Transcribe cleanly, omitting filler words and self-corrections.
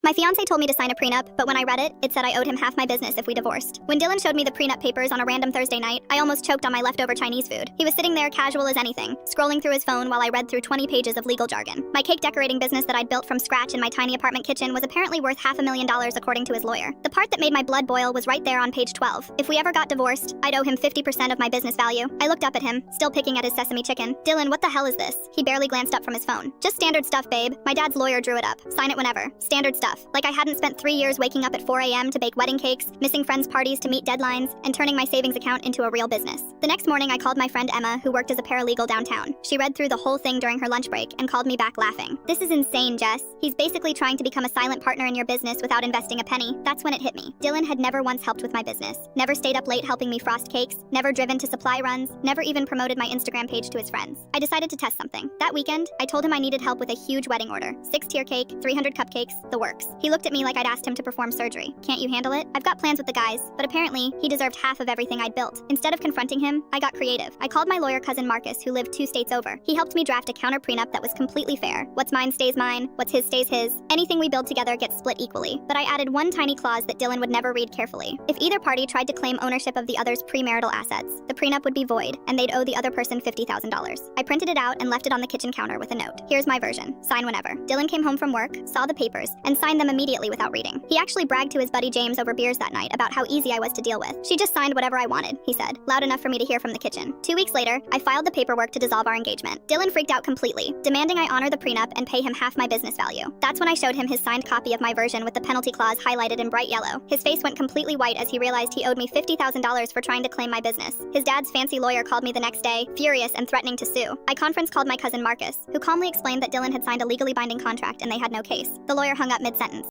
My fiancé told me to sign a prenup, but when I read it, it said I owed him half my business if we divorced. When Dylan showed me the prenup papers on a random Thursday night, I almost choked on my leftover Chinese food. He was sitting there casual as anything, scrolling through his phone while I read through 20 pages of legal jargon. My cake decorating business that I'd built from scratch in my tiny apartment kitchen was apparently worth $500,000 according to his lawyer. The part that made my blood boil was right there on page 12. If we ever got divorced, I'd owe him 50% of my business value. I looked up at him, still picking at his sesame chicken. Dylan, what the hell is this? He barely glanced up from his phone. Just standard stuff, babe. My dad's lawyer drew it up. Sign it whenever. Standard stuff. Like I hadn't spent 3 years waking up at 4 a.m. to bake wedding cakes, missing friends' parties to meet deadlines, and turning my savings account into a real business. The next morning, I called my friend Emma, who worked as a paralegal downtown. She read through the whole thing during her lunch break and called me back laughing. This is insane, Jess. He's basically trying to become a silent partner in your business without investing a penny. That's when it hit me. Dylan had never once helped with my business, never stayed up late helping me frost cakes, never driven to supply runs, never even promoted my Instagram page to his friends. I decided to test something. That weekend, I told him I needed help with a huge wedding order. 6-tier cake, 300 cupcakes, the works. He looked at me like I'd asked him to perform surgery. Can't you handle it? I've got plans with the guys, but apparently, he deserved half of everything I'd built. Instead of confronting him, I got creative. I called my lawyer cousin Marcus, who lived 2 states over. He helped me draft a counter prenup that was completely fair. What's mine stays mine, what's his stays his. Anything we build together gets split equally. But I added one tiny clause that Dylan would never read carefully. If either party tried to claim ownership of the other's premarital assets, the prenup would be void, and they'd owe the other person $50,000. I printed it out and left it on the kitchen counter with a note. Here's my version. Sign whenever. Dylan came home from work, saw the papers, and signed them immediately without reading. He actually bragged to his buddy James over beers that night about how easy I was to deal with. She just signed whatever I wanted, he said, loud enough for me to hear from the kitchen. 2 weeks later, I filed the paperwork to dissolve our engagement. Dylan freaked out completely, demanding I honor the prenup and pay him half my business value. That's when I showed him his signed copy of my version with the penalty clause highlighted in bright yellow. His face went completely white as he realized he owed me $50,000 for trying to claim my business. His dad's fancy lawyer called me the next day, furious and threatening to sue. I conference called my cousin Marcus, who calmly explained that Dylan had signed a legally binding contract and they had no case. The lawyer hung up mid-sentence.